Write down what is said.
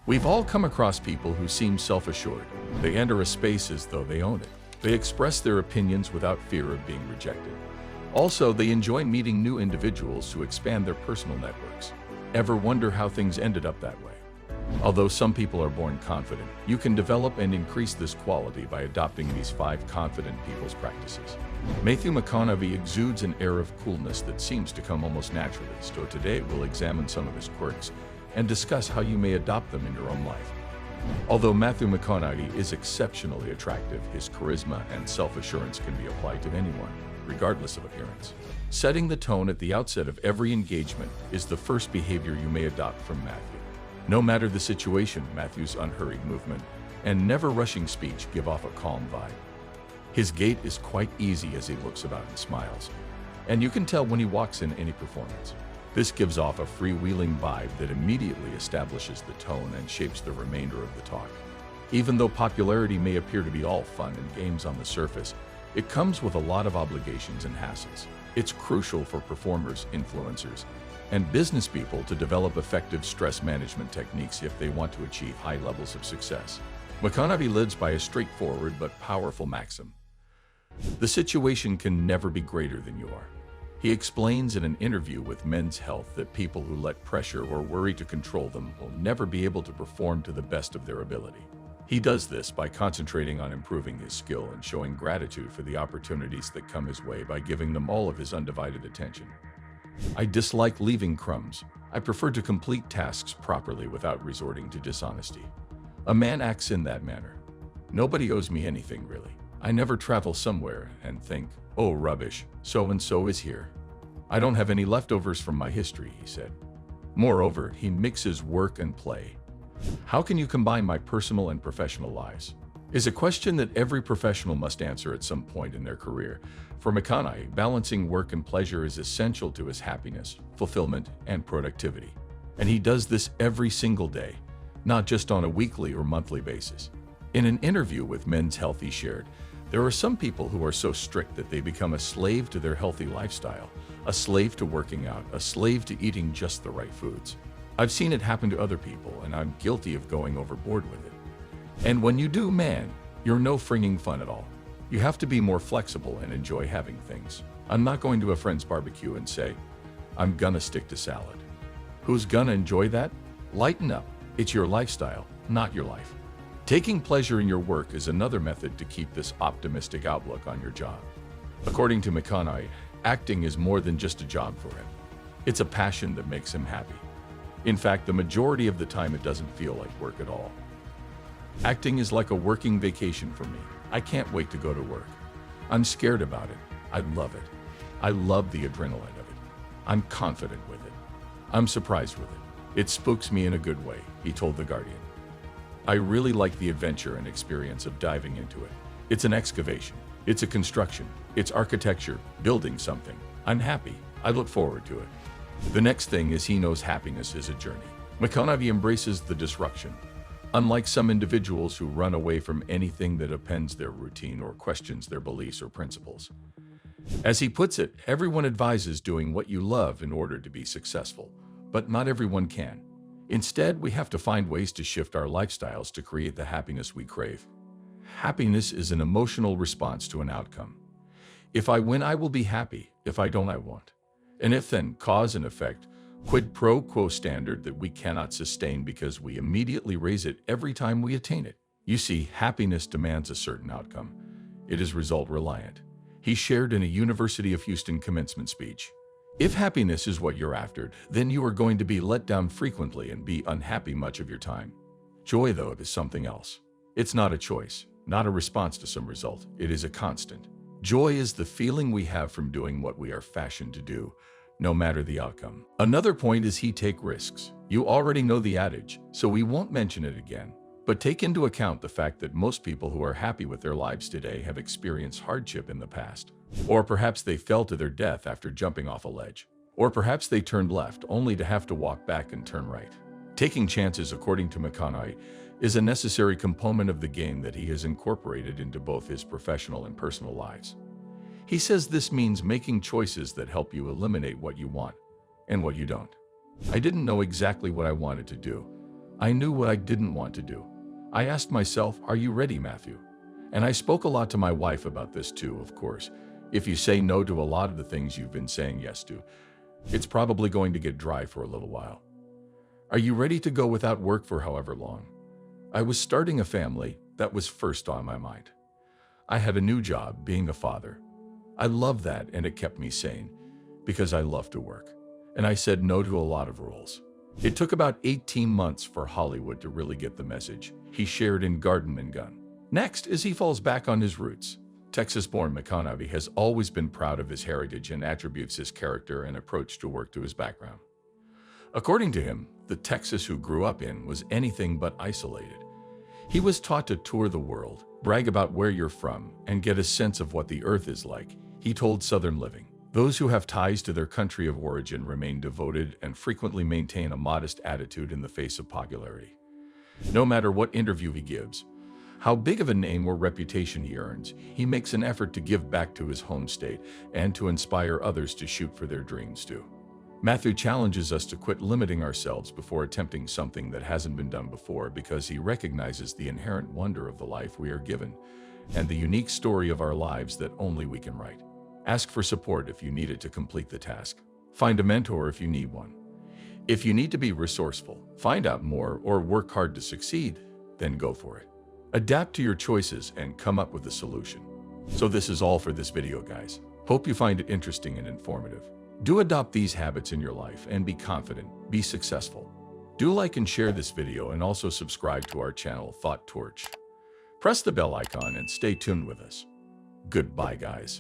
We've all come across people who seem self-assured. They enter a space as though they own it. They express their opinions without fear of being rejected. Also, they enjoy meeting new individuals to expand their personal networks. Ever wonder how things ended up that way? Although some people are born confident, you can develop and increase this quality by adopting these 5 confident people's practices. Matthew McConaughey exudes an air of coolness that seems to come almost naturally, so today we'll examine some of his quirks and discuss how you may adopt them in your own life. Although Matthew McConaughey is exceptionally attractive, his charisma and self-assurance can be applied to anyone, regardless of appearance. Setting the tone at the outset of every engagement is the first behavior you may adopt from Matthew. No matter the situation, Matthew's unhurried movement and never rushing speech give off a calm vibe. His gait is quite easy as he looks about and smiles, and you can tell when he walks in any performance. This gives off a freewheeling vibe that immediately establishes the tone and shapes the remainder of the talk. Even though popularity may appear to be all fun and games on the surface, it comes with a lot of obligations and hassles. It's crucial for performers, influencers, and business people to develop effective stress management techniques if they want to achieve high levels of success. McConaughey lives by a straightforward but powerful maxim: the situation can never be greater than you are. He explains in an interview with Men's Health that people who let pressure or worry to control them will never be able to perform to the best of their ability. He does this by concentrating on improving his skill and showing gratitude for the opportunities that come his way by giving them all of his undivided attention. I dislike leaving crumbs. I prefer to complete tasks properly without resorting to dishonesty. A man acts in that manner. Nobody owes me anything, really. I never travel somewhere and think, oh, rubbish, so-and-so is here. I don't have any leftovers from my history, he said. Moreover, he mixes work and play. How can you combine my personal and professional lives? Is a question that every professional must answer at some point in their career. For McConaughey, balancing work and pleasure is essential to his happiness, fulfillment, and productivity. And he does this every single day, not just on a weekly or monthly basis. In an interview with Men's Health, he shared, there are some people who are so strict that they become a slave to their healthy lifestyle, a slave to working out, a slave to eating just the right foods. I've seen it happen to other people, and I'm guilty of going overboard with it. And when you do, man, you're no fringing fun at all. You have to be more flexible and enjoy having things. I'm not going to a friend's barbecue and say, I'm gonna stick to salad. Who's gonna enjoy that? Lighten up. It's your lifestyle, not your life. Taking pleasure in your work is another method to keep this optimistic outlook on your job. According to McConaughey, acting is more than just a job for him. It's a passion that makes him happy. In fact, the majority of the time it doesn't feel like work at all. Acting is like a working vacation for me. I can't wait to go to work. I'm scared about it. I love it. I love the adrenaline of it. I'm confident with it. I'm surprised with it. It spooks me in a good way, he told The Guardian. I really like the adventure and experience of diving into it. It's an excavation. It's a construction. It's architecture, building something. I'm happy. I look forward to it. The next thing is he knows happiness is a journey. McConaughey embraces the disruption. Unlike some individuals who run away from anything that upends their routine or questions their beliefs or principles. As he puts it, everyone advises doing what you love in order to be successful, but not everyone can. Instead, we have to find ways to shift our lifestyles to create the happiness we crave. Happiness is an emotional response to an outcome. If I win, I will be happy. If I don't, I won't. An if then, cause and effect, quid pro quo standard that we cannot sustain because we immediately raise it every time we attain it. You see, happiness demands a certain outcome. It is result reliant. He shared in a University of Houston commencement speech. If happiness is what you're after, then you are going to be let down frequently and be unhappy much of your time. Joy, though, is something else. It's not a choice, not a response to some result. It is a constant. Joy is the feeling we have from doing what we are fashioned to do, no matter the outcome. Another point is he take risks. You already know the adage, so we won't mention it again. But take into account the fact that most people who are happy with their lives today have experienced hardship in the past. Or perhaps they fell to their death after jumping off a ledge. Or perhaps they turned left only to have to walk back and turn right. Taking chances, according to McConaughey, is a necessary component of the game that he has incorporated into both his professional and personal lives. He says this means making choices that help you eliminate what you want and what you don't. I didn't know exactly what I wanted to do, I knew what I didn't want to do. I asked myself, are you ready, Matthew? And I spoke a lot to my wife about this too, of course. If you say no to a lot of the things you've been saying yes to, it's probably going to get dry for a little while. Are you ready to go without work for however long? I was starting a family. That was first on my mind. I had a new job, being a father. I loved that, and it kept me sane because I love to work. And I said no to a lot of roles. It took about 18 months for Hollywood to really get the message he shared in Garden and Gun. Next, as he falls back on his roots, Texas-born McConaughey has always been proud of his heritage and attributes his character and approach to work to his background. According to him, the Texas who grew up in was anything but isolated. He was taught to tour the world, brag about where you're from, and get a sense of what the earth is like. He told Southern Living, "Those who have ties to their country of origin remain devoted and frequently maintain a modest attitude in the face of popularity. No matter what interview he gives, how big of a name or reputation he earns, he makes an effort to give back to his home state and to inspire others to shoot for their dreams too." Matthew challenges us to quit limiting ourselves before attempting something that hasn't been done before, because he recognizes the inherent wonder of the life we are given and the unique story of our lives that only we can write. Ask for support if you need it to complete the task. Find a mentor if you need one. If you need to be resourceful, find out more, or work hard to succeed, then go for it. Adapt to your choices and come up with a solution. So this is all for this video, guys. Hope you find it interesting and informative. Do adopt these habits in your life and be confident, be successful. Do like and share this video, and also subscribe to our channel, Thought Torch. Press the bell icon and stay tuned with us. Goodbye, guys.